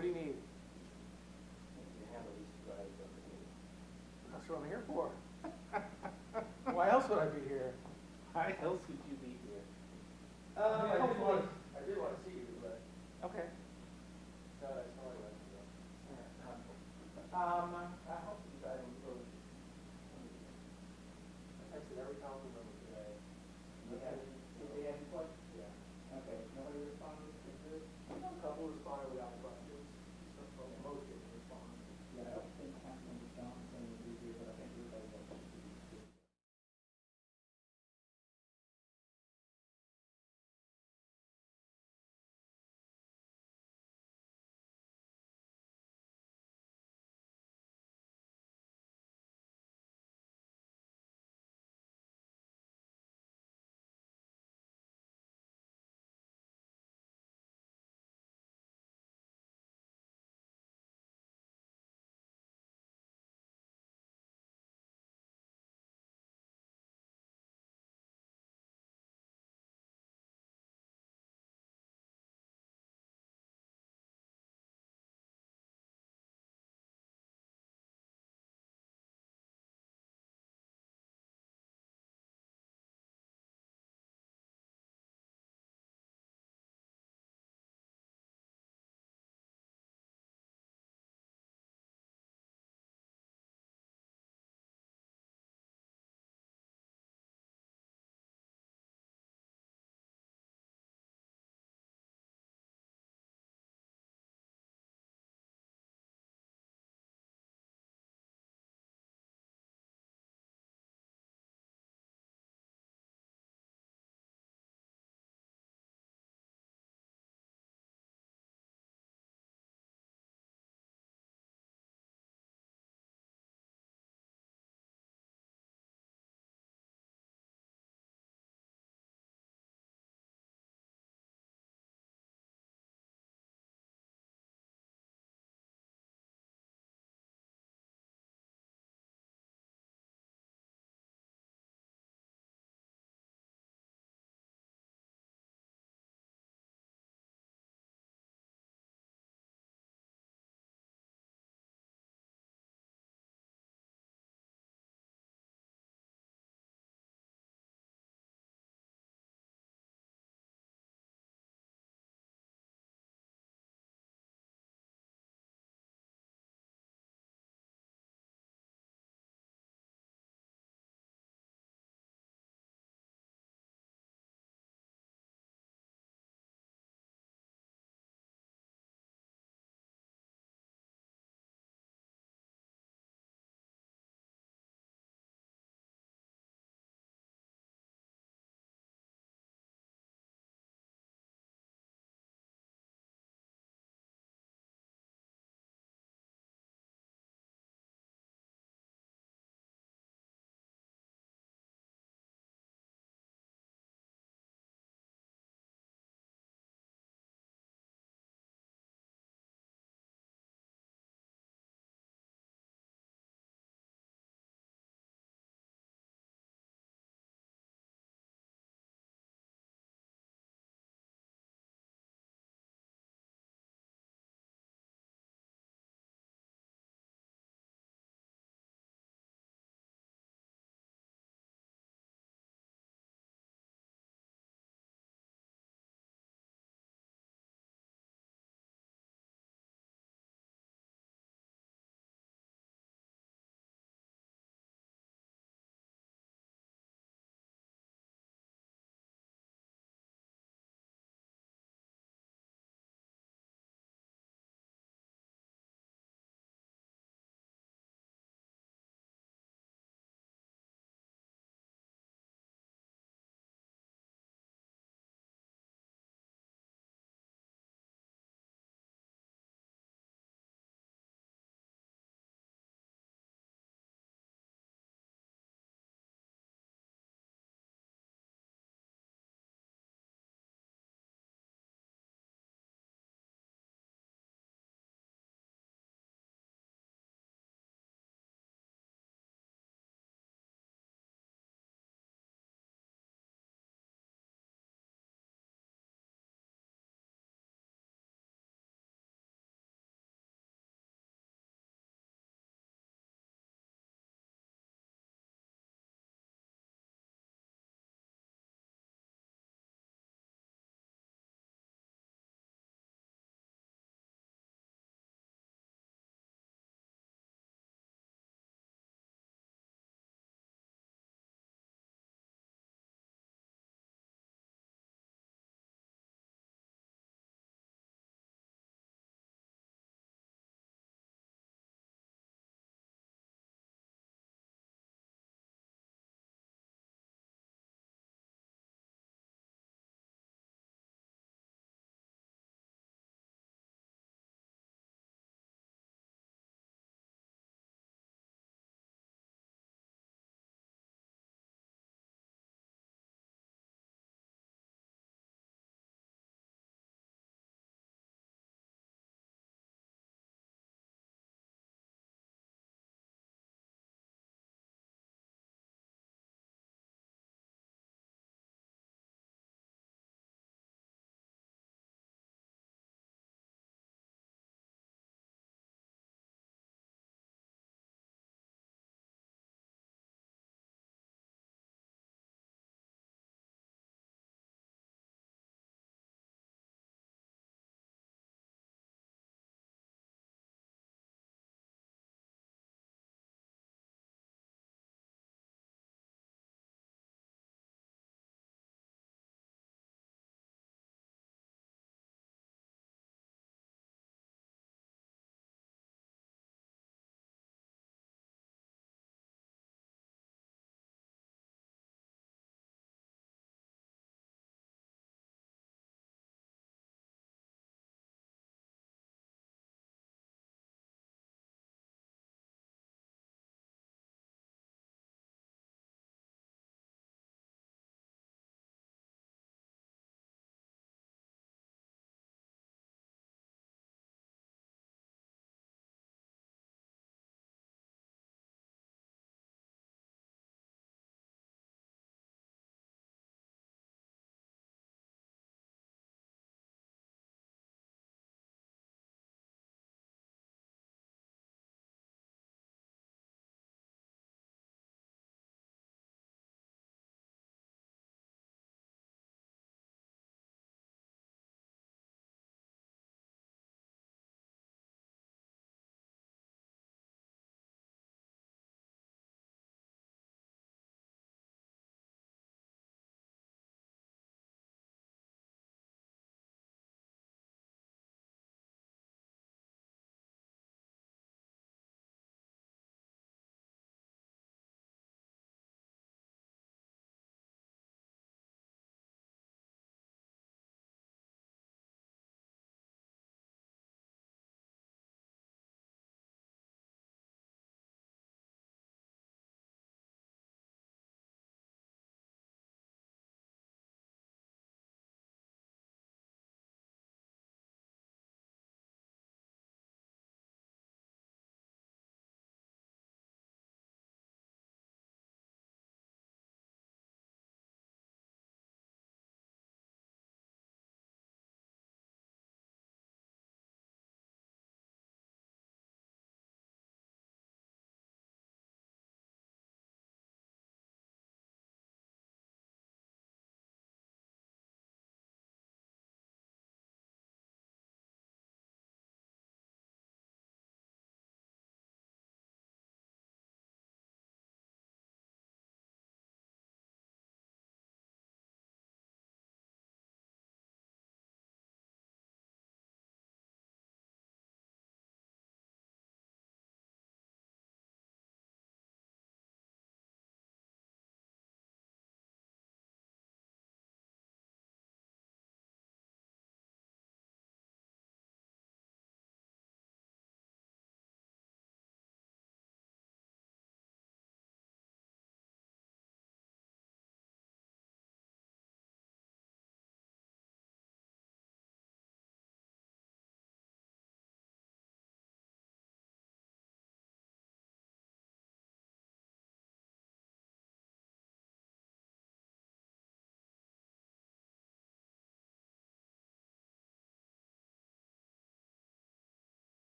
What do you need? You handle these two items on the meeting. That's what I'm here for. Why else would I be here? Why else would you be here? I did want to see you, but. Okay. No, that's not what I wanted to know. I hope these items go. I texted every council member today. Did they have any questions? Yeah. Okay, nobody responded to this? A couple responded without questions. Most didn't respond. Yeah, I don't think Councilman Johnson will be here, but I think everybody else will be.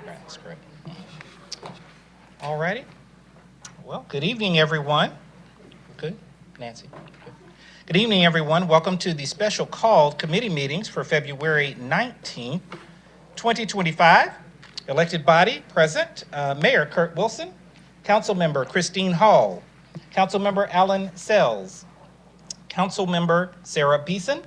That's great. All righty. Well, good evening, everyone. Good, Nancy. Good evening, everyone. Welcome to the special called committee meetings for February 19th, 2025. Elected body present, Mayor Kurt Wilson, Councilmember Christine Hall, Councilmember Alan Sells, Councilmember Sarah Beeson,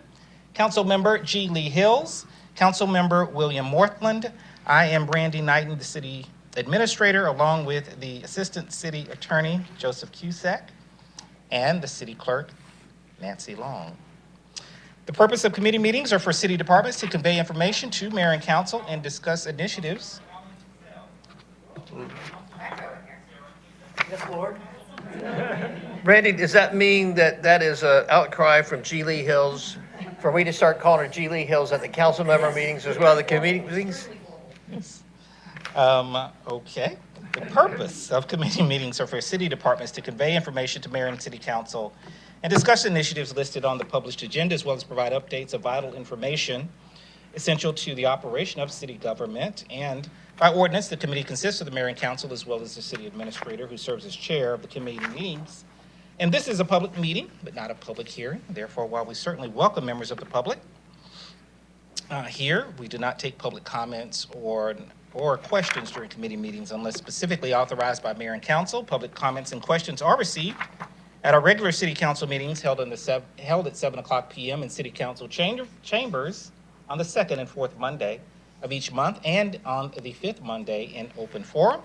Councilmember G. Lee Hills, Councilmember William Morthland. I am Brandy Knighton, the city administrator, along with the assistant city attorney, Joseph Cusack, and the city clerk, Nancy Long. The purpose of committee meetings are for city departments to convey information to mayor and council and discuss initiatives. Yes, Lord. Randy, does that mean that that is an outcry from G. Lee Hills for me to start calling her G. Lee Hills at the council member meetings as well as the committee meetings? Okay. The purpose of committee meetings are for city departments to convey information to mayor and city council and discuss initiatives listed on the published agenda, as well as provide updates of vital information essential to the operation of city government. And by ordinance, the committee consists of the mayor and council, as well as the city administrator, who serves as chair of the committee meetings. And this is a public meeting, but not a public hearing. Therefore, while we certainly welcome members of the public here, we do not take public comments or questions during committee meetings unless specifically authorized by mayor and council. Public comments and questions are received at our regular city council meetings held at 7:00 p.m. in city council chambers on the second and fourth Monday of each month, and on the fifth Monday in open forum.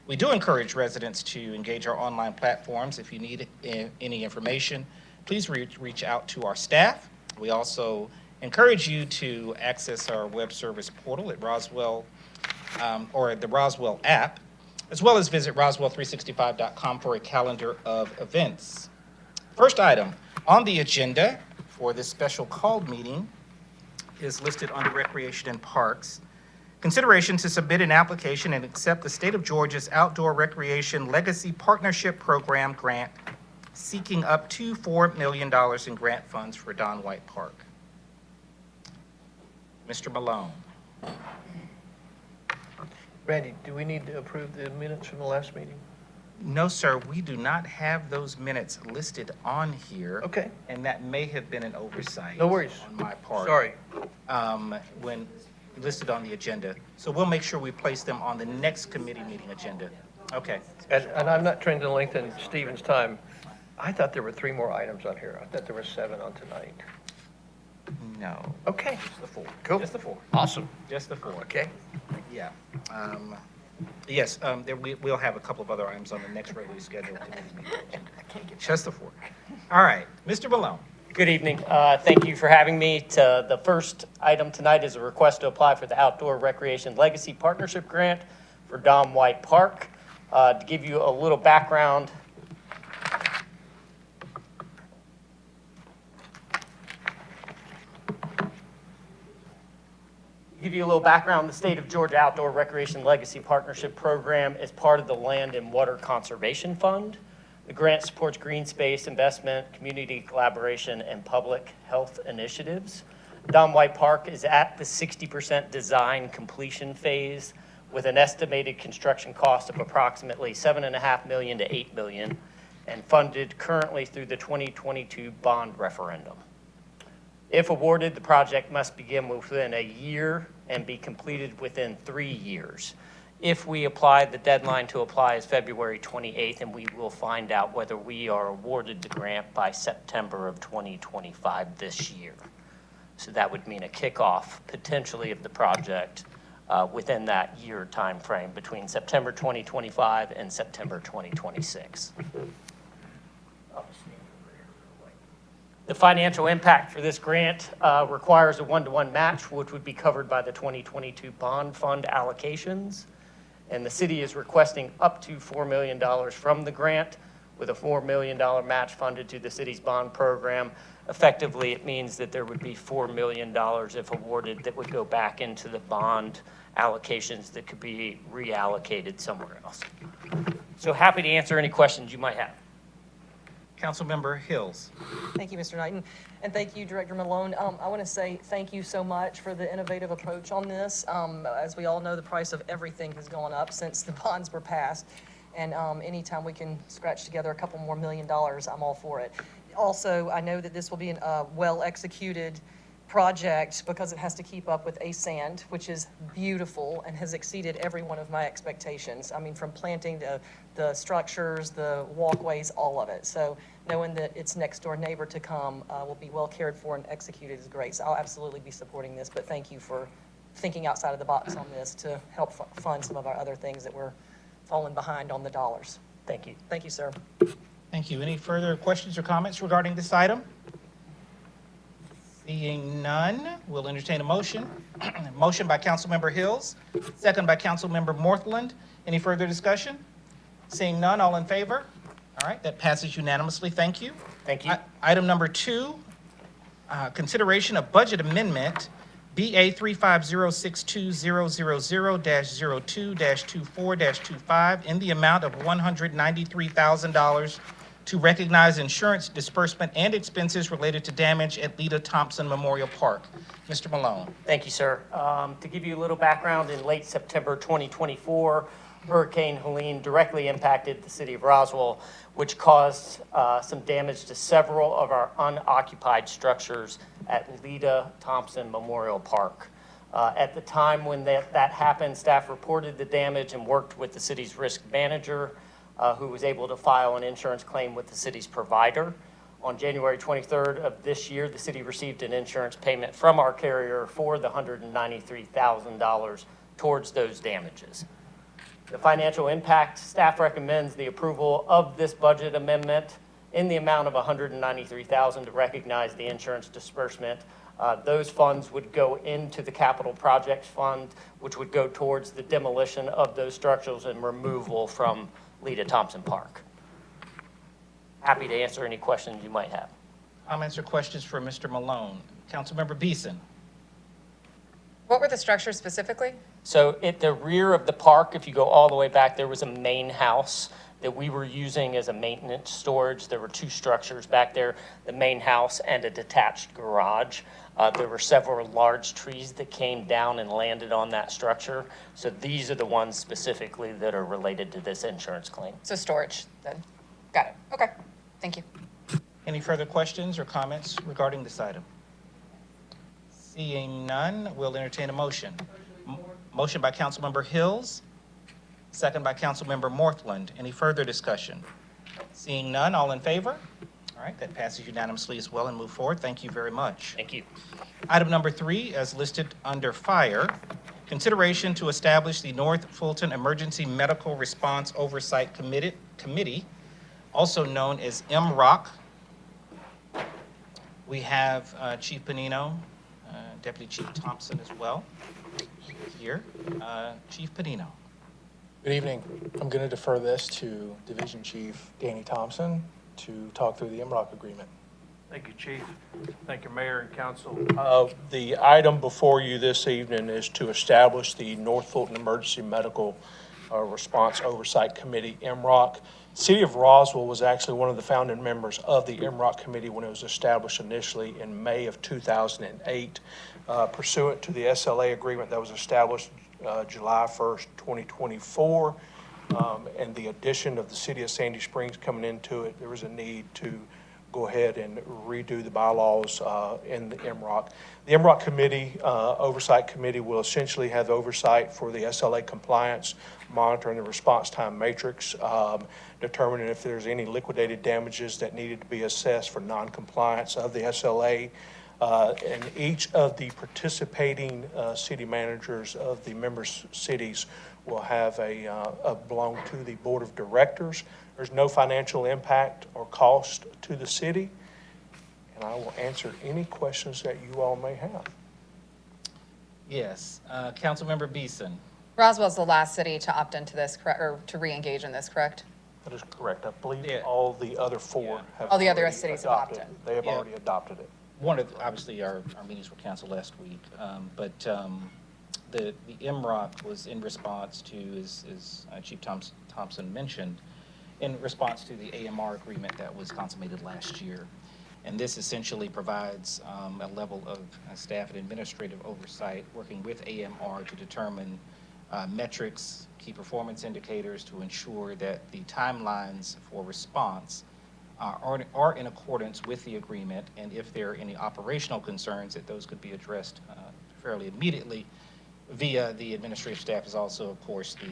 We do encourage residents to engage our online platforms. If you need any information, please reach out to our staff. We also encourage you to access our web service portal at Roswell, or the Roswell app, as well as visit roswell365.com for a calendar of events. First item on the agenda for this special called meeting is listed under Recreation and Parks. Consideration to submit an application and accept the State of Georgia's Outdoor Recreation Legacy Partnership Program grant, seeking up to $4 million in grant funds for Don White Park. Mr. Malone. Randy, do we need to approve the minutes from the last meeting? No, sir, we do not have those minutes listed on here. Okay. And that may have been an oversight. No worries. On my part. Sorry. When listed on the agenda. So we'll make sure we place them on the next committee meeting agenda. Okay. And I'm not trying to lengthen Stephen's time. I thought there were 3 more items on here. I thought there were 7 on tonight. No. Okay. Just the 4. Cool. Just the 4. Awesome. Just the 4. Okay. Yeah. Yes, we'll have a couple of other items on the next regularly scheduled committee meeting. Just the 4. All right, Mr. Malone. Good evening. Thank you for having me. The first item tonight is a request to apply for the Outdoor Recreation Legacy Partnership Grant for Don White Park. To give you a little background, the State of Georgia Outdoor Recreation Legacy Partnership Program is part of the Land and Water Conservation Fund. The grant supports green space investment, community collaboration, and public health initiatives. Don White Park is at the 60% design completion phase with an estimated construction cost of approximately $7.5 million to $8 million and funded currently through the 2022 bond referendum. If awarded, the project must begin within a year and be completed within 3 years. If we apply, the deadline to apply is February 28th, and we will find out whether we are awarded the grant by September of 2025 this year. So that would mean a kickoff potentially of the project within that year time frame between September 2025 and September 2026. The financial impact for this grant requires a 1-to-1 match, which would be covered by the 2022 bond fund allocations. And the city is requesting up to $4 million from the grant with a $4 million match funded to the city's bond program. Effectively, it means that there would be $4 million if awarded that would go back into the bond allocations that could be reallocated somewhere else. So happy to answer any questions you might have. Councilmember Hills. Thank you, Mr. Knighton, and thank you, Director Malone. I want to say thank you so much for the innovative approach on this. As we all know, the price of everything has gone up since the bonds were passed, and anytime we can scratch together a couple more $1 million, I'm all for it. Also, I know that this will be a well-executed project because it has to keep up with ASAND, which is beautiful and has exceeded every one of my expectations. I mean, from planting to the structures, the walkways, all of it. So knowing that its next door neighbor to come will be well cared for and executed is great. So I'll absolutely be supporting this, but thank you for thinking outside of the box on this to help fund some of our other things that we're falling behind on the dollars. Thank you. Thank you, sir. Thank you. Any further questions or comments regarding this item? Seeing none, we'll entertain a motion. Motion by Councilmember Hills, second by Councilmember Morthland. Any further discussion? Seeing none, all in favor? All right, that passes unanimously. Thank you. Thank you. Item number 2, consideration of budget amendment, BA 3506200-02-24-25 in the amount of $193,000 to recognize insurance disbursement and expenses related to damage at Lita Thompson Memorial Park. Mr. Malone. Thank you, sir. To give you a little background, in late September 2024, Hurricane Helene directly impacted the city of Roswell, which caused some damage to several of our unoccupied structures at Lita Thompson Memorial Park. At the time when that happened, staff reported the damage and worked with the city's risk manager, who was able to file an insurance claim with the city's provider. On January 23rd of this year, the city received an insurance payment from our carrier for the $193,000 towards those damages. The financial impact, staff recommends the approval of this budget amendment in the amount of $193,000 to recognize the insurance disbursement. Those funds would go into the capital projects fund, which would go towards the demolition of those structures and removal from Lita Thompson Park. Happy to answer any questions you might have. Comments or questions for Mr. Malone? Councilmember Beeson. What were the structures specifically? So at the rear of the park, if you go all the way back, there was a main house that we were using as a maintenance storage. There were 2 structures back there, the main house and a detached garage. There were several large trees that came down and landed on that structure. So these are the ones specifically that are related to this insurance claim. So storage, then. Got it. Okay. Thank you. Any further questions or comments regarding this item? Seeing none, we'll entertain a motion. Motion by Councilmember Hills, second by Councilmember Morthland. Any further discussion? Seeing none, all in favor? All right, that passes unanimously as well and move forward. Thank you very much. Thank you. Item number 3, as listed under fire, consideration to establish the North Fulton Emergency Medical Response Oversight Committee, also known as MROC. We have Chief Panino, Deputy Chief Thompson as well here. Chief Panino. Good evening. I'm going to defer this to Division Chief Danny Thompson to talk through the MROC agreement. Thank you, Chief. Thank you, Mayor and Council. The item before you this evening is to establish the North Fulton Emergency Medical Response Oversight Committee, MROC. City of Roswell was actually one of the founding members of the MROC committee when it was established initially in May of 2008, pursuant to the SLA agreement that was established July 1st, 2024. And the addition of the city of Sandy Springs coming into it, there was a need to go ahead and redo the bylaws in the MROC. The MROC committee, oversight committee, will essentially have oversight for the SLA compliance, monitoring the response time matrix, determining if there's any liquidated damages that needed to be assessed for non-compliance of the SLA. And each of the participating city managers of the member cities will have belong to the board of directors. There's no financial impact or cost to the city, and I will answer any questions that you all may have. Yes, Councilmember Beeson. Roswell's the last city to opt into this, correct, or to re-engage in this, correct? That is correct. I believe Yeah. all the other 4 have All the other already cities have opted. They have Yeah. already adopted it. One of, obviously, our meetings were canceled last week, but the MROC was in response to, as Chief Thompson mentioned, in response to the AMR agreement that was consummated last year. And this essentially provides a level of staff and administrative oversight, working with AMR to determine metrics, key performance indicators to ensure that the timelines for response are in accordance with the agreement, and if there are any operational concerns, that those could be addressed fairly immediately via the administrative staff, is also, of course, the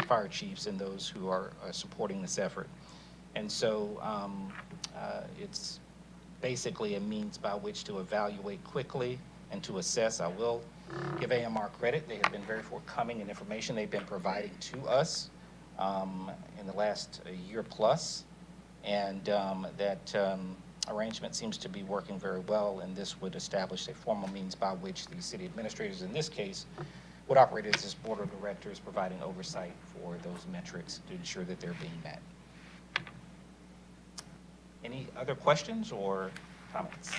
fire chiefs and those who are supporting this effort. And so it's basically a means by which to evaluate quickly and to assess. I will give AMR credit. They have been very forthcoming in information they've been providing to us in the last year plus. And that arrangement seems to be working very well, and this would establish a formal means by which the city administrators, in this case, would operate as this board of directors, providing oversight for those metrics to ensure that they're being met. Any other questions or comments?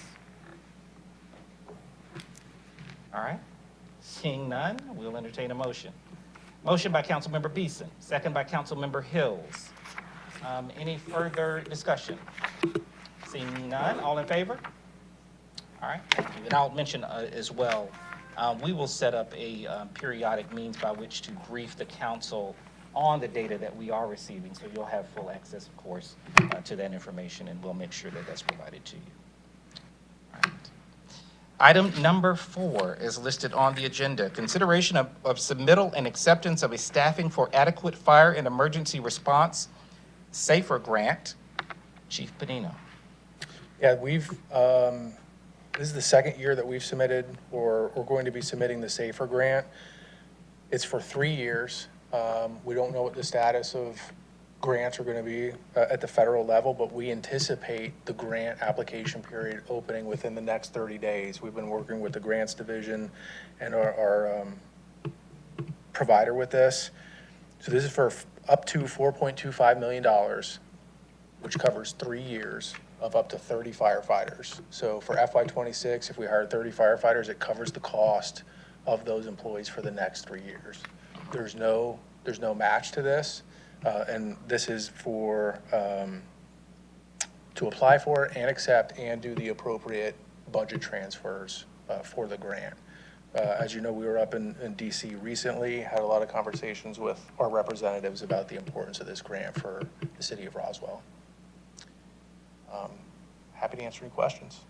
All right, seeing none, we'll entertain a motion. Motion by Councilmember Beeson, second by Councilmember Hills. Any further discussion? Seeing none, all in favor? All right, thank you. And I'll mention as well, we will set up a periodic means by which to brief the council on the data that we are receiving, so you'll have full access, of course, to that information, and we'll make sure that that's provided to you. All right. Item number 4 is listed on the agenda. Consideration of submittal and acceptance of a staffing for adequate fire and emergency response SAFER grant. Chief Panino. Yeah, we've, this is the second year that we've submitted, or we're going to be submitting the SAFER grant. It's for 3 years. We don't know what the status of grants are going to be at the federal level, but we anticipate the grant application period opening within the next 30 days. We've been working with the grants division and our provider with this. So this is for up to $4.25 million, which covers 3 years of up to 30 firefighters. So for FY26, if we hire 30 firefighters, it covers the cost of those employees for the next 3 years. There's no match to this, and this is for to apply for and accept and do the appropriate budget transfers for the grant. As you know, we were up in DC recently, had a lot of conversations with our representatives about the importance of this grant for the city of Roswell. Happy to answer any questions.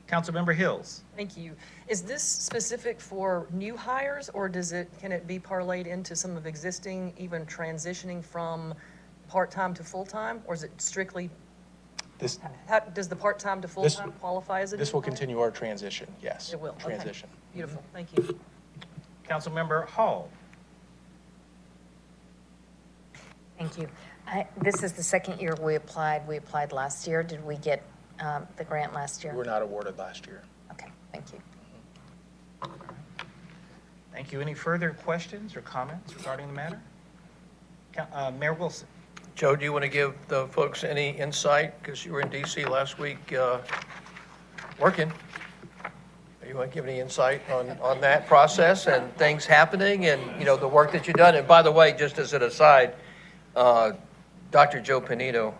Councilmember Hills. Thank you. Is this specific for new hires, or can it be parlayed into some of existing, even transitioning from part-time to full-time, or is it strictly, does the part-time to full-time qualify as a new This will hire? continue our transition, yes. It will, okay. Transition. Beautiful, thank you. Councilmember Hall. Thank you. This is the second year we applied. We applied last year. Did we get the grant last year? We were not awarded last year. Okay, thank you. Thank you. Any further questions or comments regarding the matter? Mayor Wilson. Joe, do you want to give the folks any insight? Because you were in DC last week working. You want to give any insight on that process and things happening and, you know, the work that you've done? And by the way, just as an aside, Dr. Joe Panino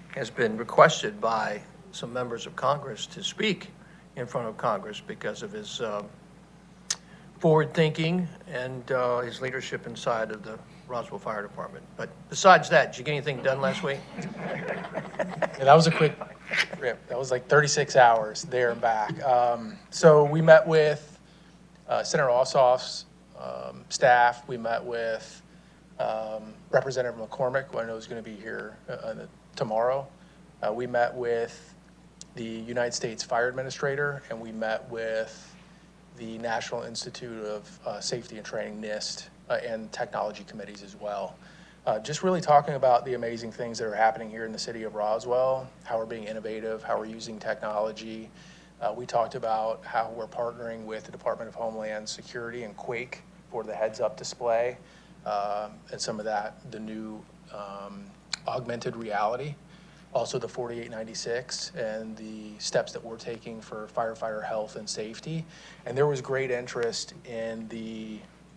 has been requested by some members of Congress to speak in front of Congress because of his forward thinking and his leadership inside of the Roswell Fire Department. But besides that, did you get anything done last week? Yeah, that was a quick trip. That was like 36 hours there and back. So we met with Senator Ossoff's staff. We met with Representative McCormick, who I know is going to be here tomorrow. We met with the United States Fire Administrator, and we met with the National Institute of Safety and Training, NIST, and technology committees as well. Just really talking about the amazing things that are happening here in the city of Roswell, how we're being innovative, how we're using technology. We talked about how we're partnering with the Department of Homeland Security and Quake for the heads-up display, and some of that, the new augmented reality. Also the 4896 and the steps that we're taking for firefighter health and safety. And there was great interest in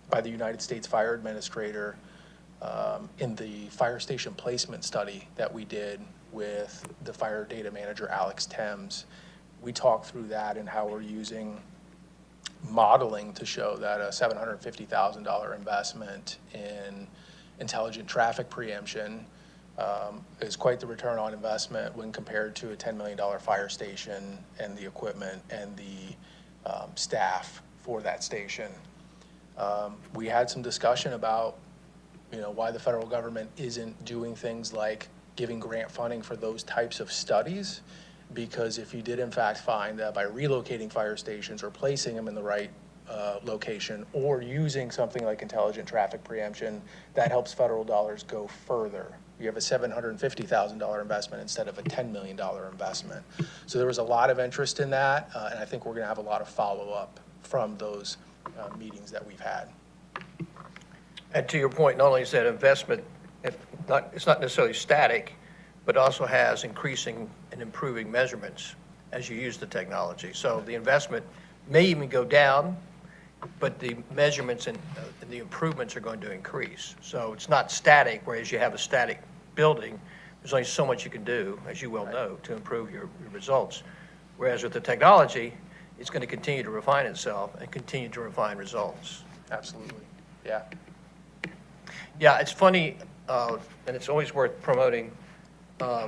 by the United States Fire Administrator in the fire station placement study that we did with the fire data manager, Alex Thames, we talked through that and how we're using modeling to show that a $750,000 investment in intelligent traffic preemption is quite the return on investment when compared to a $10 million fire station and the equipment and the staff for that station. We had some discussion about, why the federal government isn't doing things like giving grant funding for those types of studies. Because if you did in fact find that by relocating fire stations or placing them in the right location or using something like intelligent traffic preemption, that helps federal dollars go further. You have a $750,000 investment instead of a $10 million investment. So there was a lot of interest in that, and I think we're gonna have a lot of follow-up from those meetings that we've had. And to your point, not only is that investment, it's not necessarily static, but also has increasing and improving measurements as you use the technology. So the investment may even go down, but the measurements and the improvements are going to increase. So it's not static, whereas you have a static building, there's only so much you can do, as you well know, to improve your results. Whereas with the technology, it's going to continue to refine itself and continue to refine results. Absolutely, yeah. Yeah, it's funny, and it's always worth promoting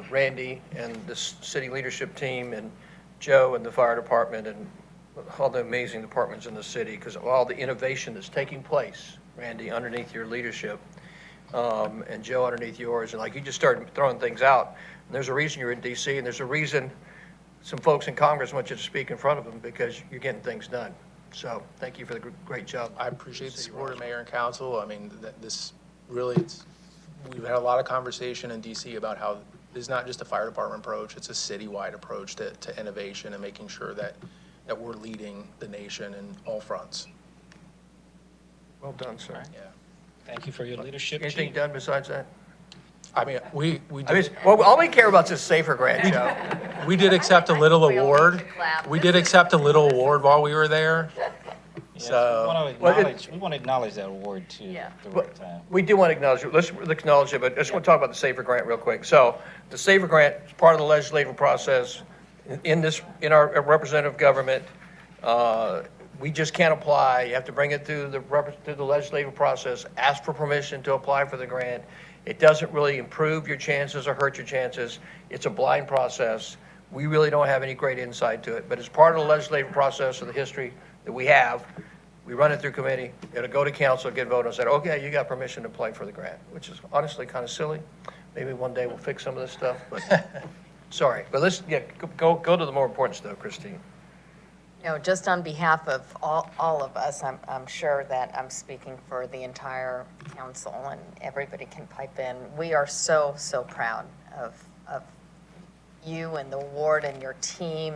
Randy and the city leadership team and Joe and the fire department and all the amazing departments in the city because of all the innovation that's taking place, Randy, underneath your leadership, and Joe underneath yours. And like you just started throwing things out. And there's a reason you're in D.C. and there's a reason some folks in Congress want you to speak in front of them because you're getting things done. So thank you for the great job. I appreciate the support of mayor and council. I mean, this really, we've had a lot of conversation in DC about how it's not just a fire department approach, it's a citywide approach to innovation and making sure that we're leading the nation in all fronts. Well done, sir. Yeah. Thank you for your leadership, Anything Chief. done besides that? I mean, we I mean, did, well, all we care about is this safer grant, Joe. we did accept a little We all award. need to clap. We did accept a little award while we were there. Yes, So- we want to acknowledge that award too Yeah. at the right time. We do want to acknowledge it. Let's acknowledge it, but I just want to talk about the SAFER grant real quick. So the SAFER grant is part of the legislative process in our representative government. We just can't apply. You have to bring it through the legislative process, ask for permission to apply for the grant. It doesn't really improve your chances or hurt your chances. It's a blind process. We really don't have any great insight to it, but it's part of the legislative process of the history that we have. We run it through committee, it'll go to council, get voted on, and say, okay, you got permission to apply for the grant, which is honestly kind of silly. Maybe one day we'll fix some of this stuff, but, sorry. But let's, go to the more important stuff, Christine. Just on behalf of all of us, I'm sure that I'm speaking for the entire council and everybody can pipe in. We are so, so proud of you and the ward and your team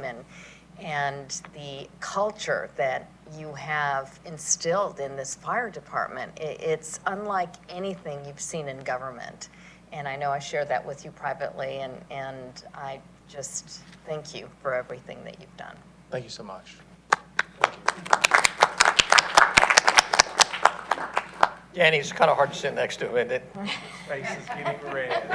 and the culture that you have instilled in this fire department. It's unlike anything you've seen in government. And I know I share that with you privately, and I just thank you for everything that you've done. Thank you so much. Danny's kind of hard to sit next to him, isn't it? Face is getting red.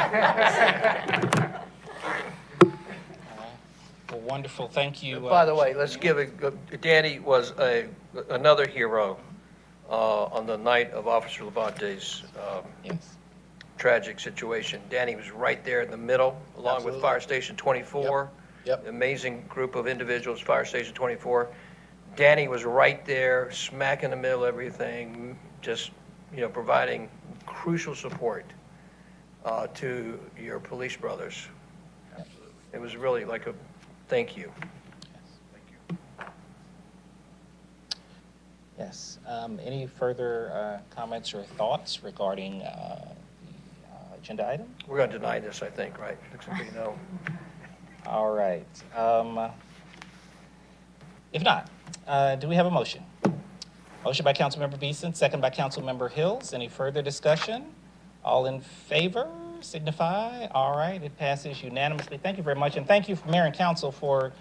Well, wonderful, thank you. By the way, let's give Danny was another hero on the night of Officer Labante's Yes. tragic situation. Danny was right there in the middle, along with Absolutely. Fire Station 24. Yep. Amazing group of individuals, Fire Station 24. Danny was right there, smack in the middle of everything, just, providing crucial support to your police brothers. It was really like a thank you. Yes. Any further comments or thoughts regarding the agenda item? We're going to deny this, I think, right? Looks like we know. All right. If not, do we have a motion? Motion by Councilmember Beeson, second by Councilmember Hills. Any further discussion? All in favor, signify. All right, it passes unanimously. Thank you very much, and thank you, Mayor and Council, for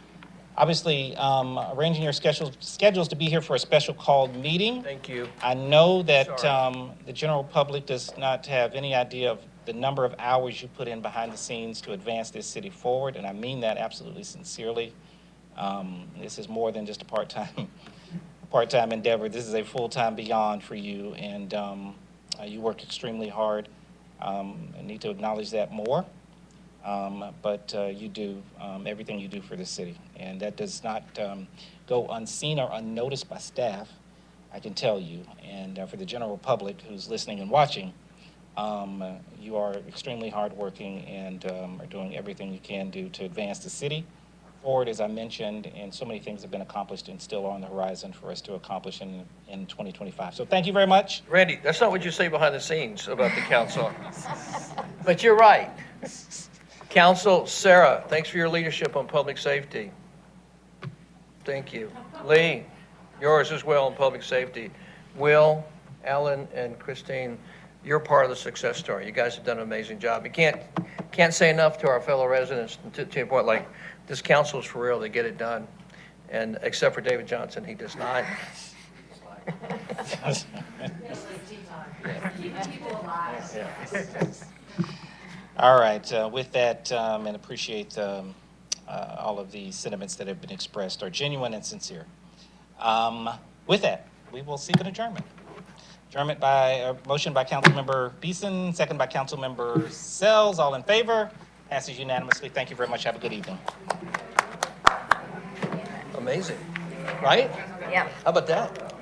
Obviously, arranging your schedules to be here for a special called meeting. Thank you. I know that Sorry. the general public does not have any idea of the number of hours you put in behind the scenes to advance this city forward, and I mean that absolutely sincerely. This is more than just a part-time endeavor. This is a full-time beyond for you, and you work extremely hard. I need to acknowledge that more. But you do everything you do for the city, and that does not go unseen or unnoticed by staff, I can tell you. And for the general public who's listening and watching, you are extremely hardworking and are doing everything you can do to advance the city forward, as I mentioned, and so many things have been accomplished and still are on the horizon for us to accomplish in 2025. So thank you very much. Randy, that's not what you say behind the scenes about the council. But you're right. Council, Sarah, thanks for your leadership on public safety. Thank you. Lee, yours as well on public safety. Will, Alan, and Christine, you're part of the success story. You guys have done an amazing job. You can't say enough to our fellow residents to a point like this council is for real. They get it done. And except for David Johnson, he does not. All right, with that, and appreciate all of the sentiments that have been expressed are genuine and sincere. With that, we will seek an adjournment. Adjournment by, motion by Councilmember Beeson, second by Councilmember Sells. All in favor? Passes unanimously. Thank you very much. Have a good evening. Amazing, right? Yeah. How about that?